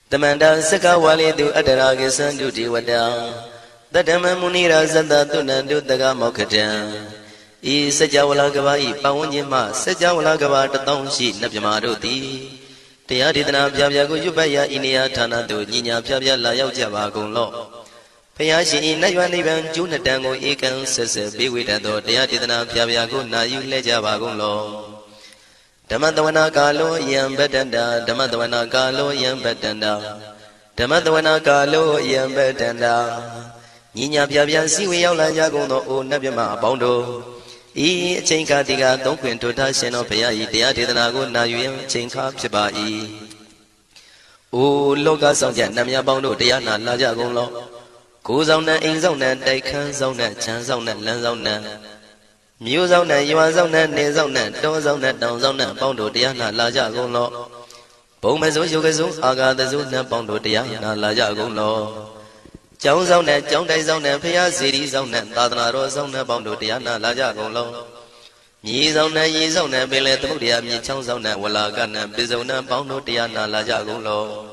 Tamanda Saka Wali do Adaragisan do Diwada Tadama Munira Zanda Tunandu Daga Mokatan E Sajawala Gavai Pawanyima Sajawala Gava Tatonshi Napyamado Di Tiadina Pyago Yubaya Inia Tana do Nina Pya Layao Javagon Law Payashi Nayanivan Junatango Ekan Sese Biwitado Tiadina Pyago Nayu Lejavagon Law Damadwana Galo Yam Betanda, Damadwana Galo Yam Betanda, Damadwana Galo Yam Betanda, Nina Piabian Siwiola Yagono O Nabima Bondo, E. Chinka Diga, don't quint to Tashin of Paya, Diadinago, Nayum, Chinka Chibai. O Loga Sonja, Namia Bondo, Diana, Lajagono, Kuzona, Inzona, Dakan Zona, Chanzona, Lanzona. Musona, Yuazona, Nezona, Dozona, Dozona, Bondo Diana, Laja Gono. Pomazo Yugazu, Aga the Zuna, Bondo Diana, Laja Gono. Jozona, Jondazona, Pia City Zona, Tadana Zona, Bondo Diana, Laja Gono. Yizona, Yizona, Billet Mudia, Michonzona, Walagana, Bizona, Bondo Diana, Laja Gono.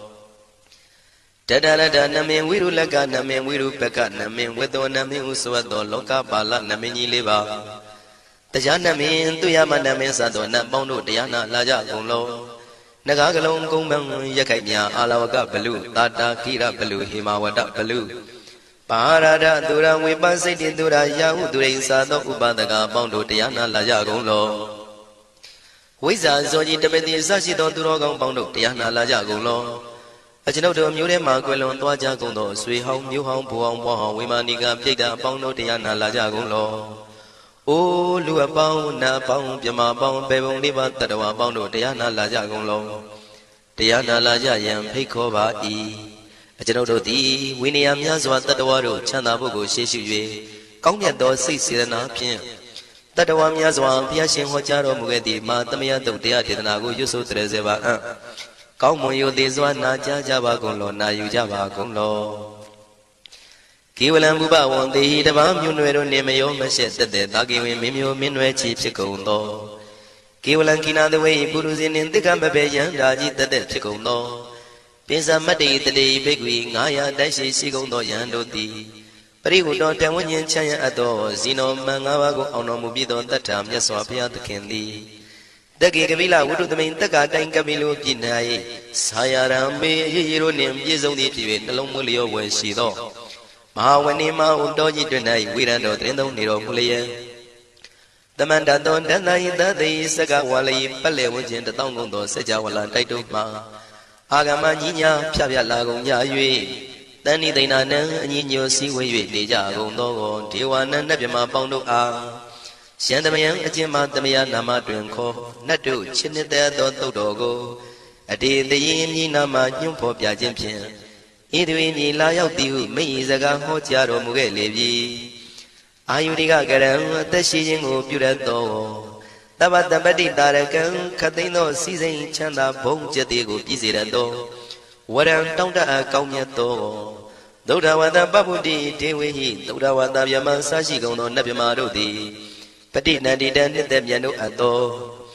Dadada Namin, Wirulaga, Namin, Wirupeka, Namin, Wedona, Uswado, Loka, Bala, Namini Liva. The Janamin, Tuyamanamin Sadona, Bondo Diana, Laja Golo, Nagagalon Gumang, Yakanya, Alawaga Balu, Tata Kira Balu, Himawada Balu, Parada, Dura, Wibasiti Dura, Yahu, Durin Sado, Ubadaga, Bondo Diana, Laja Golo. Wiza, Zoji, Tabeti, Sashi, Dodurogon, Bondo Diana, Laja Golo. A general Mure Marquelon, Dwaja Gondo, Sweet Home, New Home, Puang, Wimaniga, Pida, Bondo Diana, Laja Golo. O Lua Bound, Na Bound, Yama Bound, Bebon Liva, Tadawa Bondo, Diana Laja Golo, Diana Laja Yam, Pekova E. A general D, Winniam Yazwa, Tadawaro, Chanabugo, Sheshu, Kongyado, 6 Sidana Pien. Tadawam Yazwa, Piashin Hojaro Mugedi, Matamia, Dia Dinago, Yusu Trezeva, Kaumoyo, Dizwana, Java Golo, Nayu Java Golo. Kiwalan Buba one day the Bam Munero Nemeo Mashet the Dagi Mimio Minwe Chicondo. Kiwalan Kina the way Buruzin in the Gambabayan, Raji the Chicondo. Pisa Madi the day big wing, Aya Dashi Sigondo Yando D. But he would not tell when you China at all, Zino Mangawago Onomubido that time, Yaswapia the Candy. The Gigavilla would do the main Taka and Camilo Pinai, Sayarambe, Hironim, Yizoni, the Lomulio when she thought. Mahawanima Undoji tonight, we don't know Niro Mulia. The man that don't deny that they Saga Wali, Palewin, the Tongo, Sajawala, Taituma, Agamania, Pia Lago, Yayui. Then they not know, and you see where you deja, Gondo, Tiwana, Nebima Bondo A. Shandamayan, Ajima, Damia, Nama, Drinko, Natu, Chinita, Dogo. A day the yin Nama, Yumpo, Piajimpian. Idwini la yau tiu, me zaga hotiaro mugelevi. Ayuriga garam, the shijing of Purato. Tabati Darakan, Catino, season Chanda, Bonjatigo, Pizirado. What am Tonda Kaumiato? Dodawada Babudi, Dewi, Dodawada Yamasashi, Gono, Nabimarodi. Patina didn't them Yano Ato.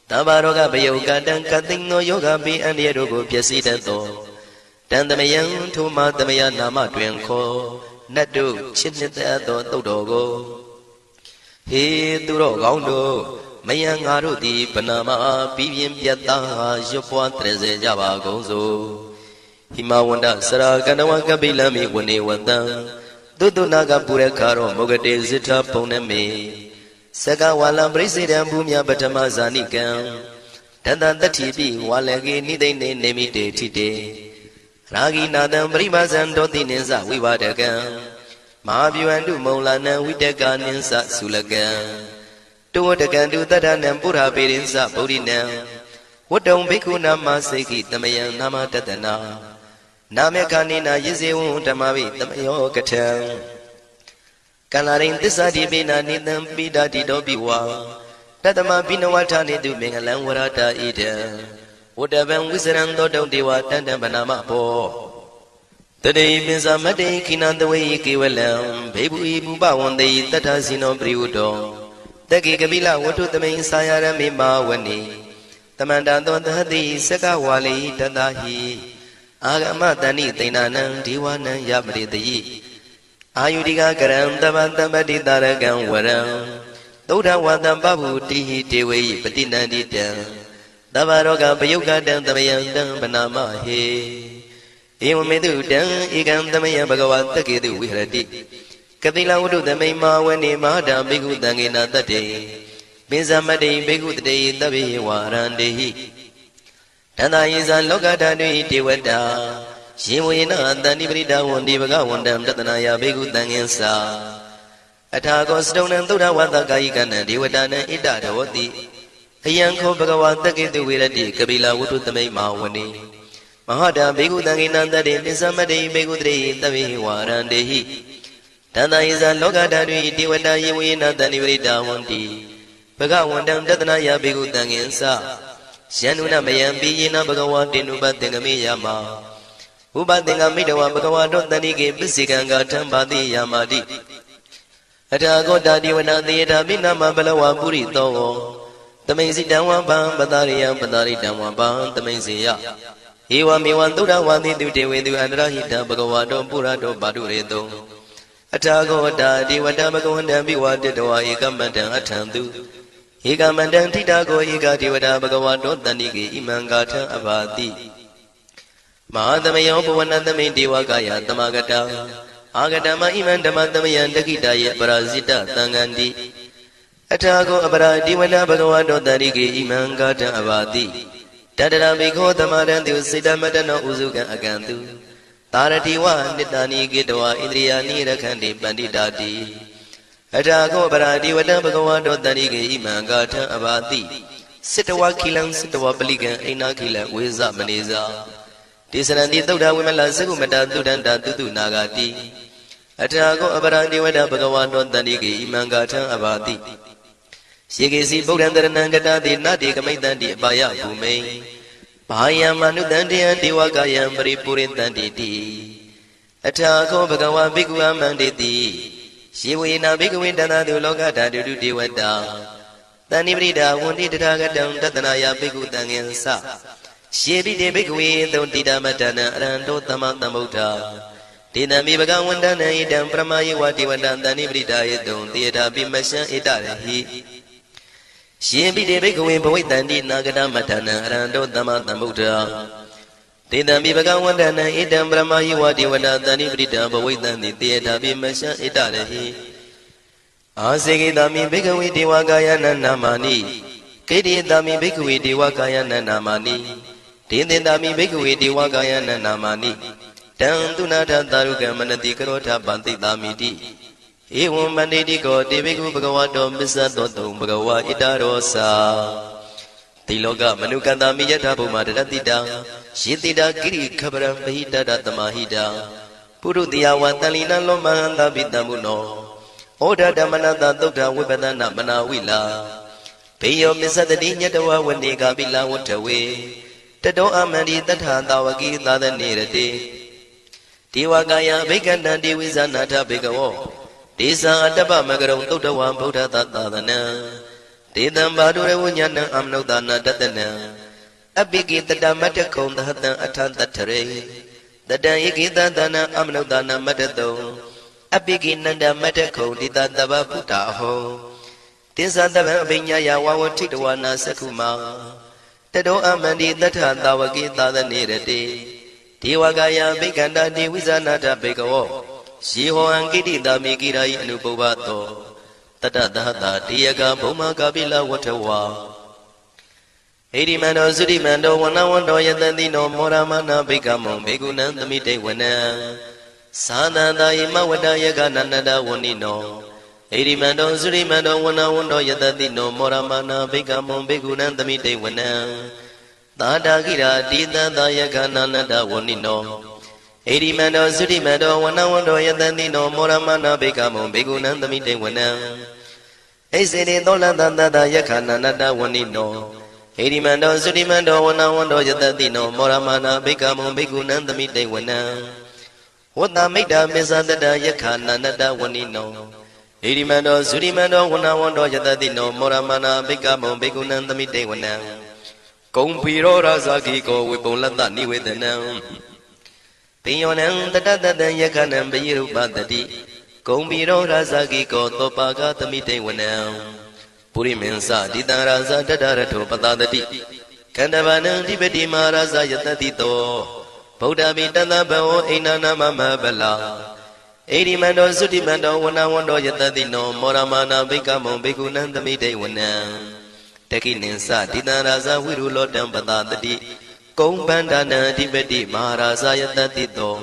Tabaroga Bayoga, Dan Catino Yoga be and Yerogo Piacidato. Dan the Mayan to Matamaya Nama Drenko, Nadu, Chinita, Dodogo. He Duro Gondo, Mayan Arudi, Panama, Pivian Piata, Jopo Treze Java Gozo. Himawanda, Saraganawa Gabilami, when they went down. Dudu Naga Purekaro, Mogade Zita Poneme. Sagawala President Bumia Batamazanikan. Tanda the TV, Walagi, Nide Nemite Tite. Ragi Nadam Bribazan Dotinesa, we were again. Mabu and do Molana with the gun in Sulagan. Do what I can do that and put up it in Sapodina. What don't Bikuna Maseki, the Mayan Nama Tatana. Namekanina Yizu Tamavi, the Mayo Catel. Canarin this Adibina need them be daddy dobiwa. Tatama Binawatani do Mingalan Warata eater. Whatever Wizarando don't do what and Banama po. The day is a Made Kinan the way Kiwalam, Baby Buba one day that has no Briudo. The Gigabila, what to the main Sayara Mima Wani. The Mandando the Hadi Saka Wali Tadahi. အာဂမတဏိသိဏနံဒီဝနံယပရိတယိအာယုတိကကရံတပံတပတိတာရကံဝရံသုဒ္ဓဝတံပဗုတိဟိတေဝေယိပတိနန္တိတံသဗ္ဗရောဂပယုတ်ကတံတမယံတံဗနာမဟေဧဝမေတုတံဧကံတမယံဘဂဝါတက္ကေတုဝိဟရတိကတိလဝတ္ထုသမိန်မာဝနေမဟာတံဘိက္ခုတံကေနတတ္တေပိဇမတိဘိက္ခုတတေသဗ္ဗေဝါရန္တေဟိတန္တာယေဇံလောကဓာတုတေဝတ္တာယေဝေနတန္တိပရိဒဝန္တိဘဂဝန္တံတတနာယဘိက္ခုတံငင်္စာအထာကောစတုံနံသုဒ္ဓဝတ္တကာယိကနံဒေဝတာနံဣတရဝတိအယံခောဘဂဝါတက္ကေတုဝိရတိကပိလဝတ္ထုသမိန်မာဝနေမဟာတံဘိက္ခုတံကေနတတ္တေပိဇမတိဘိက္ခုတတေသဗ္ဗေဝါရန္တေဟိတန္တာယေဇံလောကဓာတုတေဝတ္တာယေဝေနတန္တိပရိဒဝန္တိဘဂဝန္တံတတနာယဘိက္ခုတံငင်္စာယန္တုနမယံပိယေနဘဂဝါတေနုပသင်္ကမေယမဥပသင်္ကမိတဝဘဂဝါတောတဏိကေပစ္စေကံကာထံပါတိယမာတိအထာဂောတာတိဝနာသေယတာပိနမဘလဝပုရိသောသမိန်စိတံဝံပံပတာရိယံပတာရိတံဝံပံသမိန်စေယဧဝမေဝံသုဒ္ဓဝါတိတုတေဝေတုအန္တရဟိတံဘဂဝါတောပုရတောပါတုရေတောအထာဂောတာတိဝတ္တဘဂဝန္တံပိဝါတတဝါဧကမန္တံအထံတုဧကမန္တံထိတာကိုဧကတိဝတ္တဘဂဝါတောတဏိကေဣမံကာထံအဘာတိမဟာသမယောဘဝနသမိန်ဒေဝကာယသမဂတံအာဂတမဣမံဓမ္မသမယံတခိတယေပရာဇိတသံဃန္တိအထာကိုအပရာတိဝနဘဂဝါတောတရိကေဣမံကာထံအဘာတိတတရမိခောသမရံတုစေတမတနောဥစုကံအကံတုသာရတိဝနိတဏိကေတဝဣန္ဒြိယာနိရခန္တိပန္တိတာတိအထာကိုအပရာတိဝနဘဂဝါတောတရိကေဣမံကာထံအဘာတိစေတဝခိလံစေတဝပလိကံအိနာခိလံဝေဇမနေဇာတိစရဏတိသုဒ္ဓဝိမလသကုမတသုဒ္ဓန္တာတုတုနာဂတိအထာကောအပရံတိဝဒဘဂဝါတောတန္တိကေဣမံကာထံအဘာတိယေကေစီဗုဒ္ဓံတရဏံကတာတိနတေကမိတ္တန္တိအပါယဘူမိန်ဘာယံမနုတန္တယံဒေဝကာယံပရိပုရိတန္တိတိအထာကောဘဂဝါဘိက္ခုအမန္တိတိယေဝေနဘိက္ခဝေတန္တာတုလောကဓာတုတုဒေဝတာတဏိပရိဒါဝန္တိတထာဂတံတတနာယဘိက္ခုတံငင်္စယေပိတေဘိက္ခဝေသုံတိတမတ္တနံအရဟံတောသမ္မာသမ္ဗုဒ္ဓဒေနမိဘဂဝန္တနံဣတံပရမယေဝတိဝတံတဏိပရိဒါယေတုံတေတာပိမရှံဣတရဟိယေပိတေဘိက္ခဝေဘဝိတန္တိနာဂတမတ္တနံအရဟံတောသမ္မာသမ္ဗုဒ္ဓဒေနမိဘဂဝန္တနံဣတံပရမယေဝတိဝတံတဏိပရိဒါဘဝိတန္တိတေတာပိမရှံဣတရဟိအာစေကိတာမိဘိက္ခဝေဒေဝကာယနနာမာနိကေတိတာမိဘိက္ခဝေဒေဝကာယနနာမာနိဒေသင်တာမိဘိက္ခဝေဒေဝကာယနနာမာနိတံသူနာထသာရုကံမနတိကရောထပန္တိတာမိတိဧဝံမန္တိတိကောတေဘိက္ခုဘဂဝါတောမစ္ဆသောတုံဘဂဝါဣတရောစာတိလောကမနုကန္တာမိယထာဘုမာတရတိတံယေတိတာကိရိခပရံပဟိတတသမဟိတံပုရုတိယဝတန်လီနလောမဟန္တာပိတံမုနောဩဒဓမ္မနတသုဒ္ဓဝိပဒနာမနာဝိလာဘေယောမစ္ဆတတိညတဝဝနေကာပိလဝတ္ထဝေတတောအမန္တိတထသာဝကိသာသနေရတိဒေဝကာယဘိက္ခန္တံဒေဝိဇာနာထဘေကဝောဒေသံအတ္တပမကရုံသုတ္တဝံဗုဒ္ဓသာသနံဒေသံဘာဒုရဝဉ္ဇဏံအမနုဿာနာတတနံအပိကိတတမတ္တခုံသဟတံအထံတထရေတတံဧကိတသနံအမနုဿာနာမတ္တတုံအပိကိနန္ဒမတ္တခုံတိတတဗ္ဗဗုဒ္ဓဟောတိသတဗံအပိညာယဝဝထိတဝနာသကုမာတတောအမန္တိတထသာဝကိသာသနေရတိဒေဝကာယဘိက္ခန္တာဒေဝိဇာနာထဘေကဝောယေဟောံကိတိတာမိကိရာယအနုပုဗ္ဗတောတတသဟတာတေယကဘုံမကာပိလဝထဝါဟိရိမန္တောသုတိမန္တောဝနဝန္တောယတတိနောမောရမနာဘိက္ခမုံဘေကုဏံသမိတေဝနံသာသန္တာယမဝတ္တယကနန္တဝဏိနောဣရိမန္တောသုရိမန္တောဝနဝန္တောယတတိနောမောရမနာဘိက္ခမုံဘေကုဏံသမိတေဝနံသာတာကိရာတိတံသာယကနန္တဝဏိနောဣရိမန္တောသုရိမန္တောဝနဝန္တောယတတိနောမောရမနာဘိက္ခမုံဘေကုဏံသမိတေဝနံဣစေတိသောလတံတယခနန္တဝဏိနောဣရိမန္တောသုရိမန္တောဝနဝန္တောယတတိနောမောရမနာဘိက္ခမုံဘေကုဏံသမိတေဝနံဝတ္တမိတ္တမစ္ဆတတယခနန္တဝဏိနောဣရိမန္တောသုရိမန္တောဝနဝန္တောယတတိနောမောရမနာဘိက္ခမုံဘေကုဏံသမိတေဝနံကုံဖီရောရာဇာကိကောဝိပုံလတ္တနိဝေဒနံ ပိယောနံတတတတံယခနံပယိရုပတတိဂုံဘီရောရာဇဂိကောသောပါကသမိတေဝနံပုရိမင်းစဒိတံရာဇတတရထောပတတတိကန္တဗနံဓိပတိမဟာရာဇယတတိတောဗုဒ္ဓဘိတတဘဝအိန္ဒနာမမဗလာဣရိမန္တောသုတိမန္တောဝနဝန္တောယတတိနောမောရမာနာဘိကမောဘိက္ခုနံသမိတေဝနံတခိနိသဒိတံရာဇဝိရုလောတံပတတတိကုံဗန္ဒနာအဓိပတိမဟာရာဇယတတိတော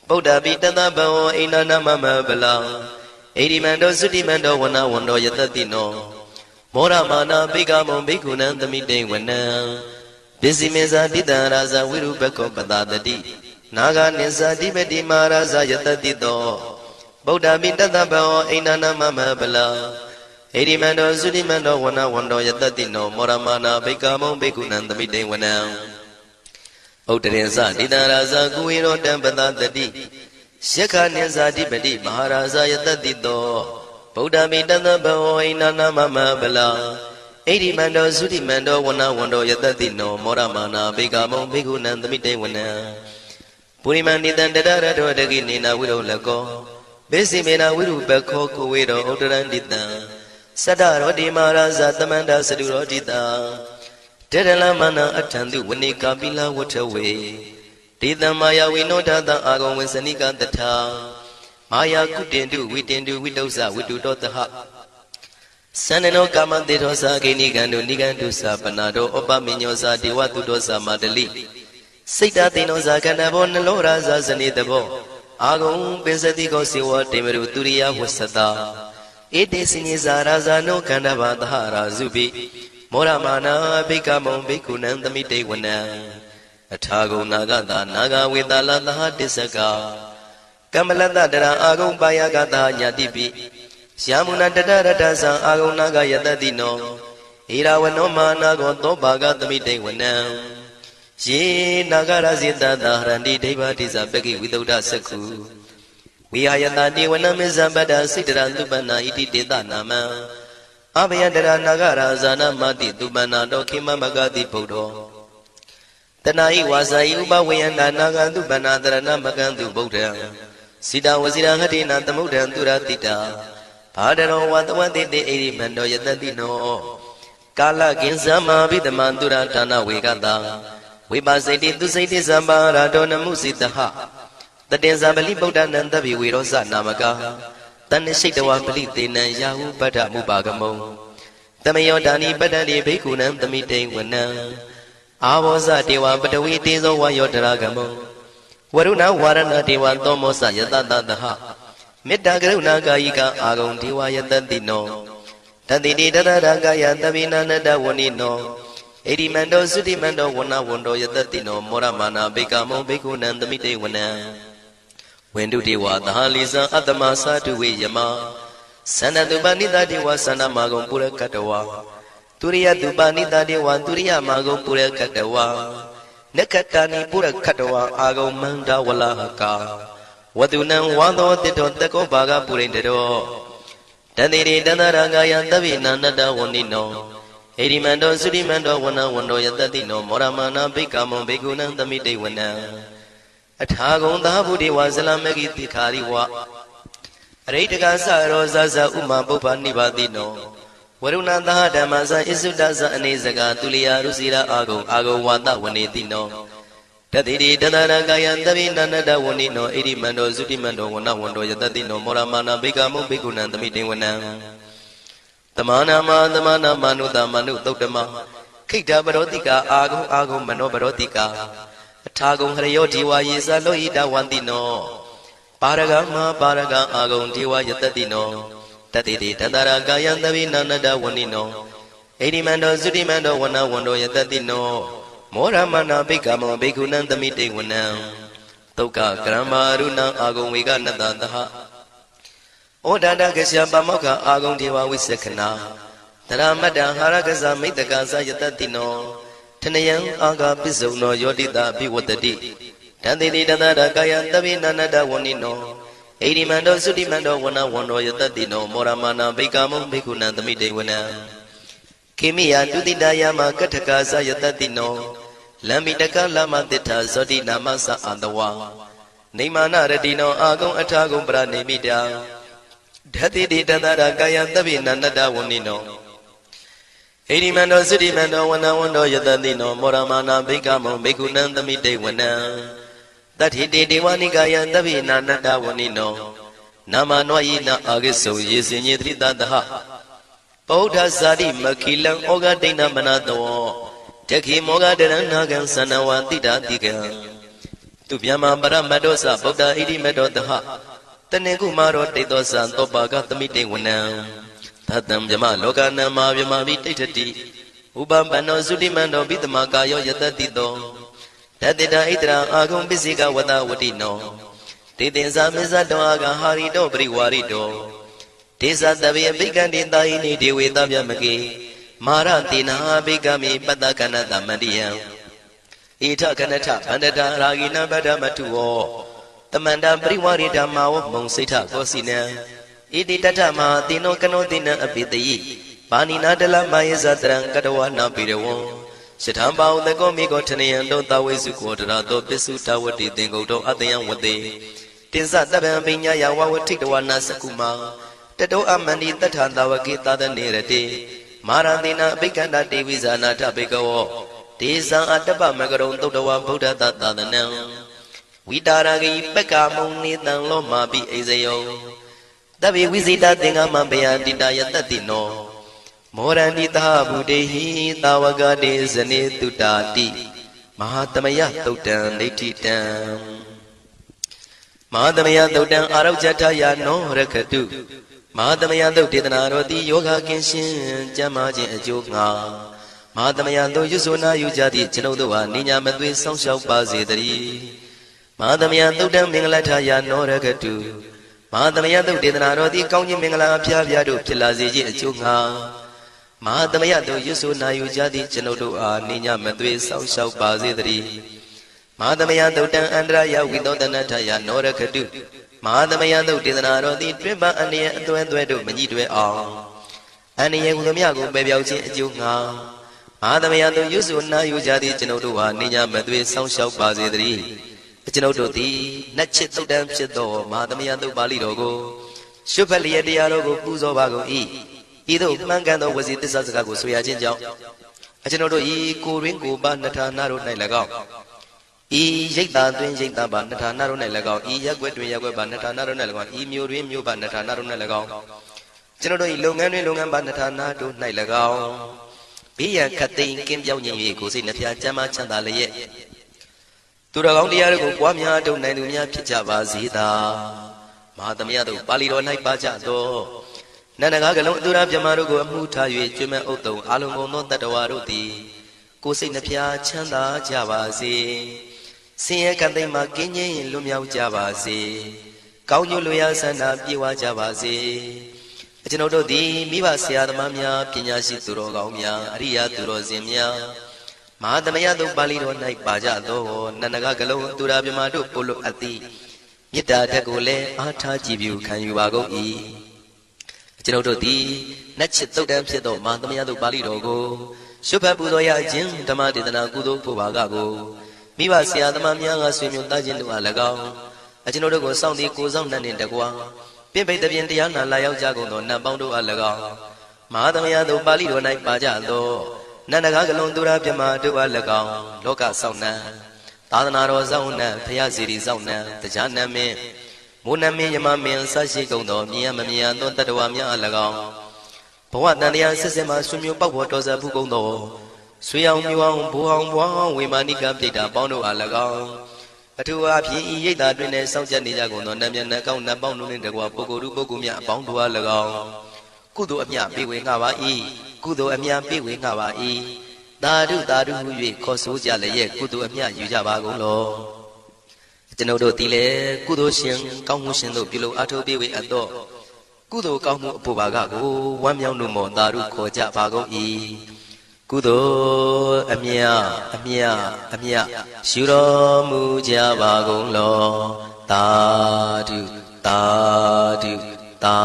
ဗုဒ္ဓဘိတတဘဝအိန္ဒနာမမဗလာဣရိမန္တောသုတိမန္တောဝနဝန္တောယတတိနောမောရမာနာဘိကမောဘိက္ခုနံသမိတေဝနံပစ္စည်းမေဇာဒိတံရာဇဝိရုဘကောပတတတိနာဂနိသဓိပတိမဟာရာဇယတတိတောဗုဒ္ဓဘိတတဘဝအိန္ဒနာမမဗလာဣရိမန္တောသုတိမန္တောဝနဝန္တောယတတိနောမောရမာနာဘိကမောဘိက္ခုနံသမိတေဝနံဥတ္တရင်စဒိတံရာဇကုဝေရောတံပတတတိယက္ခနိသဓိပတိမဟာရာဇယတတိတောဗုဒ္ဓဘိတတဘဝအိန္ဒနာမမဗလာဣရိမန္တောသုတိမန္တောဝနဝန္တောယတတိနောမောရမာနာဘိကမောဘိက္ခုနံသမိတေဝနံပုရိမန္တိတံတတရတောတကိနေနာဝိရုလကောဘေစီမေနာဝိရုပခောကိုဝေရောဥတ္တရန္တိတံသတ္တရောတိမဟာရာဇသမန္တာစတုရောတိတံတေရလမနာအထံတုဝနေကာပိလဝထဝေဒေတံမာယဝိနောဒတံအာဂံဝေစနိကတထာမာယာကုတင်တုဝိတင်တုဝိတုဇဝိတုတောတဟသန္နနောကာမတေသောစာဂိနိကံတုနိကံတုစာပနာတောဩပမညောစာဒေဝတုတောစာမာတလိစိတ်တသိနောဇာခန္ဓာဘောနလောရာဇာဇနေတဘောအာဂုံပင်စတိကောစေဝတေမရုသူရိယဝဆတာဧတေစညေဇာရာဇာနောခန္ဓာဘာသဟရာဇုပိမောရမာနာဘိကမောဘိက္ခုနံသမိတေဝနံအထာဂုံနာဂတာနာဂဝေတာလသဟတစ္စကကမ္မလတတရအာဂုံပါယကတာညာတိပိယာမုနာတတရတ္တသံအာဂုံနာဂယတတိနောဣရာဝနောမာနာကောသောဘာဂသမိတေဝနံယေနာဂရဇိတတဟရန္တိဒိဗ္ဗတိဇပကိဝိသုဒ္ဓစက္ခုဝိဟာယတတိဝနမေဇံပတ္တစိတရံသူပန္နာဣတိတေတနာမံအဘယတရနာဂရာဇာနာမတိသူပန္နာတောခိမမဂတိဗုဒ္ဓောတနာဤဝါစာဤဥပဝေယန္တာနာဂံသူပန္နာတရဏမကံသူဗုဒ္ဓံစိတဝစီရဟတိနာသမုဒ္ဒံသူရတိတာဘာဒရောဝတဝတိတေဣရိမန္တောယတတိနောကာလကင်္စမဘိဓမံသူရဌာနဝေကတာဝိပါစိတိသူစိတိသံပါရာတောနမှုစိတဟတတင်္ဇာပလိဗုဒ္ဓနံတဗ္ဗေဝေရောဇနာမကာတဏ္ဏရှိတဝပလိတေနံယာဟုပတ္ထမုပါကမုံတမယောဒါနိပတ္တတိဘိက္ခုနံသမိတေဝနံအာဘောဇတေဝပတဝိတေဇောဝါယောတရကမုံဝရုဏဝါရဏတေဝသောမောဇယတတတဟမေတ္တာကရုဏာကာယိကအာဂုံဒေဝယတတိနောတတိတိတတရကာယသဗ္ဗိနာနတဝဏိနောဣရိမန္တောသုတိမန္တောဝနဝန္တောယတတိနောမောရမာနာဘိကမောဘိက္ခုနံသမိတေဝနံဝန္တုတေဝသဟလိဇံအတ္တမသာတုဝေယမသန္နတုပနိတတေဝသန္နမာဂုံပုရကတဝါသူရိယတုပနိတတေဝသူရိယမာဂုံပုရကတဝါနက္ခတာနိပုရကတဝါအာဂုံမန္တဝလဟကာဝတုနံဝါသောတိတောတကောဘာဂပုရိန္တရောတတိရိတန္တရာဂယသဗ္ဗိနာနတဝဏိနောဣရိမန္တောသုတိမန္တောဝနဝန္တောယတတိနောမောရမာနာဘိကမောဘိက္ခုနံသမိတေဝနံအထာဂုံသာဗုဒ္ဓဝါဇလမဂိတိခာရိဝအရိတကသရောဇဇဥမာပုပ္ပနိဗ္ဗာတိနောဝရုဏသဟဓမ္မဇဣစုတဇအနေစကတုလျာရုစီရာအာဂုံဝါဒဝနေတိနောတတိတိတတရကာယသဗ္ဗိနာနတဝဏိနောဣရိမန္တောသုတိမန္တောဝနဝန္တောယတတိနောမောရမာနာဘိကမောဘိက္ခုနံသမိတေဝနံတမနာမသမနာမနုတမနုသုတ်တမခိတ္တပရောတိကာအာဂုံမနောပရောတိကာအထာဂုံဟရယောဒီဝါယေဇာလောဣတဝန္တိနောပါရဂမပါရဂအာဂုံဒီဝါယတတိနောတတိတိတတရကာယသဗ္ဗိနာနတဝဏိနောဣရိမန္တောသုတိမန္တောဝနဝန္တောယတတိနောမောရမနာဘိကမောဘိက္ခုနံသမိတေဝနံသုက္ကကရမရုဏအာဂုံဝေကနတသဟဩဒန္တကရှပမောက္ခအာဂုံဒေဝဝိသက္ခနာတရမတ္တဟာရကဇမိတ္တကာသယတတိနောထနယံအာဂပစ္စုံနောယောတိတာဘိဝတ္တိတန်တိတိတတရကာယသဗ္ဗိနာနတဝဏိနောဣရိမန္တောသုတိမန္တောဝနဝန္တောယတတိနောမောရမာနာဘိကမောဘိက္ခုနံသမိတေဝနံခေမိယတုတိတယမကထကာသယတတိနောလမ္မိတကလမတိထာဇောတိနာမသအာတဝါ နေမာနရတိနောအာကုံအထာကုံပရနေမိတာဓတ္တိတိတတရာကာယသဗ္ဗိနန္တဝဏိနောဣရိမန္တောသုတိမန္တောဝနဝန္တောယတတိနောမောရမာနာဘိကမောဘိက္ခုနံသမိတေဝနံတတိတေဒေဝနိကာယသဗ္ဗိနန္တဝဏိနောနာမနောယိနအာဂိစုံယေစင်ညေတိတတဟဗုဒ္ဓဇာတိမခိလံဩဃဒိဏမနတောတခိမောဃတရဏကံသနဝတိတာတိကံသူဗျမပရမတ္တောသဗုဒ္ဓဣတိမတ္တောတဟတနေကုမာရောတိတောသံသောပါကသမိတေဝနံသတံဗျမလောကနံမာဗျမဘိတိဋ္ဌတိဥပပန္နောသုတိမန္တောဘိသမကာယောယတတိတောတတိတာဣတရာအာဂုံပစ္စေကဝတဝတိနောတေတင်္ဇာမစ္ဆတောအာဂဟာရိတောပရိဝါရိတောဒေသတဗေဘိကံတေတာယိနိဒေဝေတဗျမကေမာရတေနာဘိကမိပတ္တကနတမန္တိယံဣထကနထဗန္တတာရာဂိနဗဒမထုဝောတမန္တပရိဝါရိဓမ္မာဝမုံစိဋ္ဌကောစီနံဣတိတတ္ထမဟာတိနောကနောတိနံအပိတယိဘာနိနာတလမယေဇတရံကတဝနာပိရဝံရှထံပါဝတကောမိကောထနယံတောတဝိစုကောတရာတောပစ္စုတဝတိသင်္ကုတ်တောအတယံဝတေတင်္စတဗံပညာယဝဝထိတဝနာစကုမာတတောအမန္တိတထသဝကေသာသနေရတေမာရတိနာအဘိကန္တတေဝိဇာနာထဘေကဝောဒေဇံအတ္တပမကရုံသုတဝဗုဒ္ဓတသာသနံဝိတာရဂိပက္ကမုံနေတံလောမာပိအိဇယောတဗေဝိဇိတသင်္ကမပယတိတယတတိနောမောရဏိသဗုတေဟိသာဝကတေဇနေတုတာတိမဟာသမယသုတ်တံဒိဋ္ဌိတံမဟာသမယသုတ်တံအာရောဇထယနောရခတုမဟာသမယသုတ်ဒေသနာတော်တိယောဂကင်းရှင်းကျမ်းမာခြင်းအကျိုးငါမဟာသမယသုတ်ရွဆိုနာယူကြသည့်ကျွန်ုပ်တို့ဟာနိညာမသွေဆောင်းလျှောက်ပါစေတည်းမဟာသမယသုတ်တံမင်္ဂလထယနောရခတုမဟာသမယသုတ်ဒေသနာတော်တိကောင်းခြင်းမင်္ဂလာအဖျားဖျားတို့ဖြစ်လာစေခြင်းအကျိုးငါမဟာသမယသုတ်ရွဆိုနာယူကြသည့်ကျွန်ုပ်တို့အားနိညာမသွေဆောင်းလျှောက်ပါစေတည်းမဟာသမယသုတ်တံအန္တရာယဝိသောတနထယနောရခတုမဟာသမယသုတ်ဒေသနာတော်သည်တွင်ပအန္တရာယ်အသွဲသွဲတို့မညှိတွဲအောင်အန္တရာယ်ဟူသည်များကိုပယ်ပြောက်ခြင်းအကျိုးငါမဟာသမယသုတ်ရွဆိုနာယူကြသည့်ကျွန်ုပ်တို့ဟာနိညာမသွေဆောင်းလျှောက်ပါစေတည်းကျွန်ုပ်တို့သည်နတ်ချစ်သုတ်တံဖြစ်သောမဟာသမယသုတ်ပါဠိတော်ကိုရှုဖတ်လျက်တရားတော်ကိုပူဇော်ပါကုန်၏ဤသို့မှန်ကန်သောဝစီသစ္စာစကားကိုဆိုရခြင်းကြောင့်ကျွန်ုပ်တို့ဤကိုရင်းကိုပါနထာနာတို့၌၎င်းဤရိတ်တာတွင်ရိတ်တာပါနထာနာတို့၌၎င်းဤရက်ွက်တွင်ရက်ွက်ပါနထာနာတို့၌၎င်းဤမျိုးတွင်မျိုးပါနထာနာတို့၌၎င်းကျွန်ုပ်တို့ဤလုပ်ငန်းတွင်လုပ်ငန်းပါနထာနာတို့၌၎င်းဘေးရန်ခတ်သိမ်းကင်းပြောင်းခြင်း၍ကိုယ်စိတ်နှဖျားချမ်းသာချမ်းသာလျက်သူတော်ကောင်းတရားတို့ကိုပွားများထုတ်နိုင်သူများဖြစ်ကြပါစေသာမဟာသမယတို့ပါဠိတော်၌ပါကြသောနန္ဒကားကလုံးအတူရာမြမတို့ကိုအမှုထား၍ကျွမ်းမဲ့ဥတ္တုံအာလုံးကုန်သောတတ္တဝါတို့သည်ကိုယ်စိတ်နှဖျားချမ်းသာကြပါစေဆင်းရဲကံသိမ်းမှကင်းငြိမ်းလွတ်မြောက်ကြပါစေကောင်းကျိုးလိုရာဆန္ဒပြေဝကြပါစေကျွန်ုပ်တို့သည်မိဘဆရာသမားများပညာရှိသူတော်ကောင်းများအရိယာသူတော်စင်များမဟာသမယတို့ပါဠိတော်၌ပါကြသောနန္ဒကားကလုံးအတူရာမြမတို့ပို့လို့အပ်သည်မေတ္တာဓာတ်ကိုလည်းအားထားကြည်ပြုခံယူပါကုန်၏ကျွန်ုပ်တို့သည်နတ်ချစ်သုတ်တံဖြစ်သောမဟာသမယတို့ပါဠိတော်ကိုရှုဖတ်ပူဇော်ရခြင်းဓမ္မဒေသနာကုသိုလ်ဖို့ပါကကိုမိဘဆရာသမားများကဆွေမျိုးသားချင်းတို့အား၎င်းကျွန်ုပ်တို့ကိုစောင့်တည်ကိုဆောင်နှံ့နှင့်တကွာပြင့်ပိတ်တပြင်းတရားနာလာရောက်ကြကုန်သောနတ်ပေါင်းတို့အား၎င်းမဟာသမယတို့ပါဠိတော်၌ပါကြသောနန္ဒကားကလုံးသူရပြမတို့အား၎င်းလောကဆောင်နှံသာသနာတော်ဆောင်နှံဖရာစီရီဆောင်နှံတရားနံမင်းမိုးနမင်းယမမင်းဆရှိကုန်သောမြင်ရမမြင်သောတတ္တဝါများအား၎င်းဘဝတန်တရားဆက်ဆက်မှဆွေမျိုးပေါက်ပေါ်တော်စပ်ဖူးကုန်သောဆွေအောင်မျိုးအောင်ဘိုးအောင်ဘွားအောင်ဝေမာနိကပြိတ္တာပေါင်းတို့အား၎င်းအထူးအားဖြင့်ဤရိတ်တာတွင်နဲ့စောင့်ကြနေကြကုန်သောနတ်မြတ်နတ်ကောင်းနတ်ပေါင်းတို့နှင့်တကွာပုဂ္ဂိုလ်ပုဂ္ဂိုလ်များအပေါင်းတို့အား၎င်းကုသိုလ်အမြပေးဝေငှပါ၏ကုသိုလ်အမြပေးဝေငှပါ၏သာဓုသာဓုဟု၍ခေါ်ဆိုကြလျက်ကုသိုလ်အမြယူကြပါကုန်လောကျွန်ုပ်တို့သည်လည်းကုသိုလ်ရှင်ကောင်းမှုရှင်တို့ပြုလို့အထောက်ပေးဝေအပ်သောကုသိုလ်ကောင်းမှုအဖို့ပါကကိုဝမ်းမြောက်လို့မောသာဓုခေါ်ကြပါကုန်၏ကုသိုလ်အမြအမြအမြရှုတော်မူကြပါကုန်လောသာဓုသာဓုသာ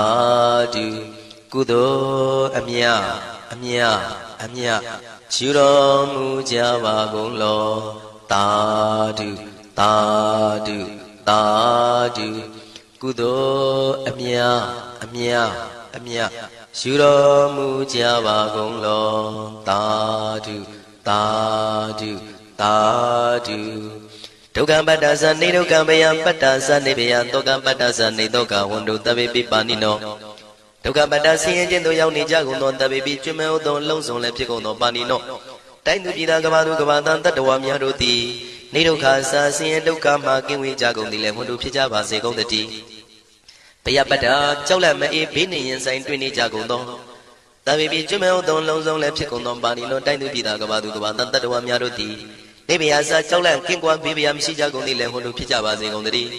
ဓုကုသိုလ်အမြအမြအမြရှုတော်မူကြပါကုန်လောသာဓုသာဓုသ တာဓုကုသိုလ်အမြအမြအမြယူတော်မူကြပါကုန်လောတာဓုတာဓုတာဓုဒုက္ခပတ္တသနေဒုက္ခဘယပတ္တသနေဘယတောကပတ္တသနေဒုက္ခဝန္တုတဗေပိပါဏိနောဒုက္ခပတ္တဆင်းရဲခြင်းတို့ရောက်နေကြကုန်သောတဗေပိကျွမ်းမဲ့သောလုံးစုံလည်းဖြစ်ကုန်သောပါဏိနောတိုင်းသူပြည်သားကဘာသူကဘာသားတတ္တဝါများတို့သည်နေဒုက္ခစာဆင်းရဲဒုက္ခမှကင်းဝေးကြကုန်သည်လည်းဝန္တုဖြစ်ကြပါစေကုန်သတည်းဘယပတ္တကြောက်လန့်မအေးဘေးနေရင်ဆိုင်တွေ့နေကြကုန်သောတဗေပိကျွမ်းမဲ့သောလုံးစုံလည်းဖြစ်ကုန်သောပါဏိနောတိုင်းသူပြည်သားကဘာသူကဘာသားတတ္တဝါများတို့သည်နေဘယာစာကြောက်လန့်ကင်းကွာဘေးဘယာမရှိကြကုန်သည်လည်းဟိုလိုဖြစ်ကြပါစေကုန်သတည်း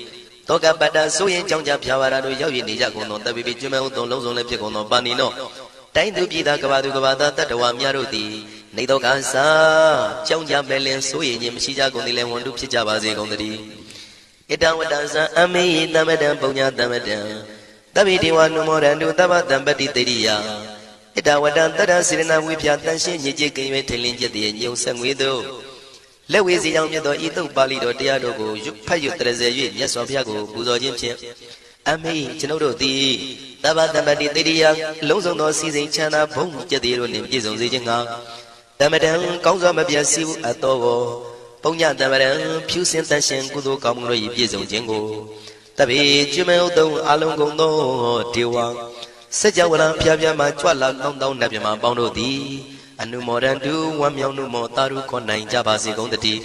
တောကပတ္တဆိုရင်ကြောင့်ကြဖြာပါရာတို့ရောက်ရနေကြကုန်သောတပိပိကျွမ်းမဲ့ဥသုံးလုံးစုံလည်းဖြစ်ကုန်သောပါဏိနောတိုင်းသူပြည်သားကဘာသူကဘာသားတတ္တဝါများတို့သည်နေတောကစာကြောင့်ကြမဲ့လင်ဆိုရင်ခြင်းမရှိကြကုန်သည်လည်းဝန်တုဖြစ်ကြပါစေကုန်သတည်းဣတဝတ္တဇံအမေဟိတမတံပုံညာတမတံတပိတိဝနုမောရန္တုတပ္ပတံပတိတေရိယဣတဝတ္တတတ္တစေရနာဝိဖြာတန်ရှင်းညစ်ကြေးကင်၍ထိလင်းကျက်တည်းညုံဆက်ငွေတို့လက်ဝေစီကြောင့်မြတ်သောဤတုတ်ပါဠိတော်တရားတို့ကိုဖတ်ရတရစေ၍မြတ်စွာဘုရားကိုပူဇော်ခြင်းဖြင့်အမေကျွန်ုပ်တို့သည်တပ္ပတံပတိတေရိယလုံးစုံသောစီစိန်ချမ်းသာဘုံကျက်တည်းတို့နှင့်ပြည့်စုံစေခြင်းငှာတမတံကောင်းစွာမပြတ်စီဘူးအတော်ကိုပုံညတမတံဖြူစင်တန်ရှင်ကုသိုလ်ကောင်းမှုတို့၏ပြည့်စုံခြင်းကိုတပိကျွမဲဥသုံးအလုံးကုန်သောဒေဝစัจ java လံဖျားဖျားမှကြွလာကောင်းသောနတ်မြတ်မှပေါင်းတို့သည်အနုမောဒန္တုဝမ်းမြောက်မှုမောတာရုခေါ်နိုင်ကြပါစေကုန်သတည်း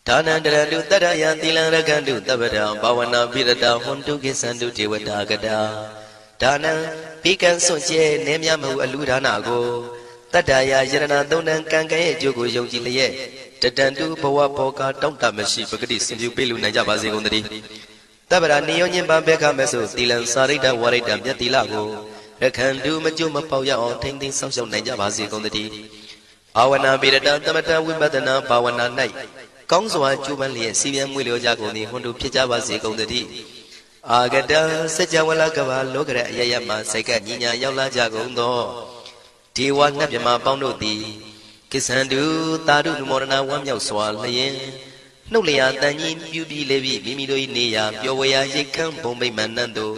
ဒါနန္တရတုတတယသီလံရကန္တုတပ္ပဒံဘာဝနာပိရတဟွန်တုကိသန္တုဒေဝတာကတာဒါနံပိကံစွန့်ကျဲနေမြမဟုအလူဒါနကိုတတ္တယယရဏသုံးတန်ကံကံရဲ့အကျိုးကိုယုံကြည်လျက်တတန္တုဘဝဘောကတောင့်တမရှိပဂတိစင်ပြုပေးလူနိုင်ကြပါစေကုန်သတည်းတပ္ပဒနိယောညင်ပံဘေခမဲ့ဆိုသီလံစာရိတ္တဝရိတ္တမြတ်သီလကိုရခန္တုမကြုမပေါရအောင်ထိမ့်သိမ်းဆောင်ရှောက်နိုင်ကြပါစေကုန်သတည်းဘာဝနာပိရတသမထဝိပဿနာဘာဝနာ၌ကောင်းစွာကျူးပန်းလျက်စီပြန်မွေလျောကြကုန်သည်ဟွန်တုဖြစ်ကြပါစေကုန်သတည်းအာဂတစัจ java လကဘာလောကရအယယမှစိတ်ကညီညာရောက်လာကြကုန်သောဒေဝနတ်မြမပေါင်းတို့သည်ကိစ္ဆန္တုသာဓုနုမောဒနာဝမ်းမြောက်စွာလျင်နှုတ်လျာတန်ကြီးပြူပြီးလေပြီးမိမိတို့၏နေရာပျော်ဝေရာရိတ်ခမ်းဘုံမိမ့်မှန်နှံ့တို့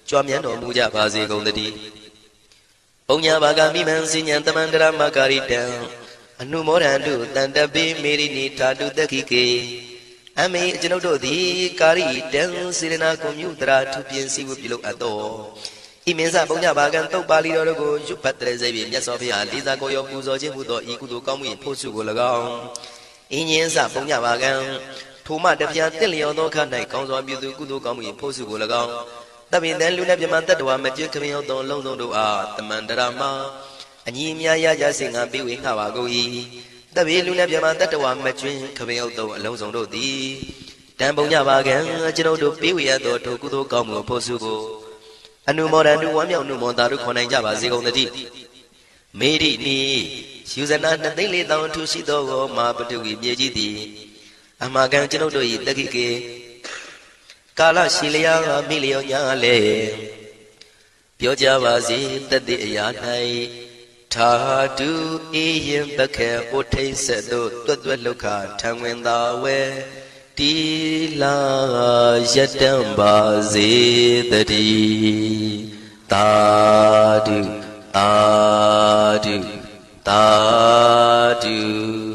ကြွားမြန်းတော်မူကြပါစေကုန်သတည်းပုံညာဘာဂမိမံစဉ္ဉံတမန္တရမကာရိတံအနုမောဒန္တုတန်တပိမေရိနိထာတုတခိကေအမေကျွန်ုပ်တို့သည်ကာရိတံစေရနာကွန်မြူတရာထုပြင်စီဝပြုလုပ်အပ်သောဤမင်းစပုံညာဘာကံတုတ်ပါဠိတော်တို့ကိုရွတ်ဖတ်တဲ့စေပြီးမြတ်စွာဘုရားလေးစားကိုရောပူဇော်ခြင်းဟူသောဤကုသိုလ်ကောင်းမှုဖို့စုကို၎င်းအင်းင်းစပုံညာဘာကံထိုမှတပြားတင့်လျော်သောခ၌ကောင်းစွာပြုသူကုသိုလ်ကောင်းမှုဖို့စုကို၎င်းတပိတန်လူနဲ့ပြမတတ္တဝါမကျွခမင်းရောက်သောလုံးစုံတို့အားတမန္တရာမအညီအများရကြစေငါပေးဝေငှပါကုန်၏တပိလူနဲ့ပြမတတ္တဝါမကျွခမင်းရောက်သောအလုံးစုံတို့သည်တန်ပုံညပါကံကျွန်ုပ်တို့ပေးဝေရသောထိုကုသိုလ်ကောင်းမှုဖို့စုကိုအနုမောဒန္တုဝမ်းမြောက်နှုမောတာတို့ခေါ်နိုင်ကြပါစေကုန်သတည်းမေရိနိယူဇနာ2,400,000ထူရှိသောမာပတုဝီမြေကြီးသည်အမကံကျွန်ုပ်တို့၏တက္ခိကေကာလရှိလျာမိလျောညာလေပြောကြပါစေတတိအရာ၌ထာတုအေယံပခေဩထိတ်ဆက်တို့တွတ်တွတ်လောက်ခထံဝင်သာဝဲတီလာယတံပါစေတည်းသာဓုသာဓုသာဓု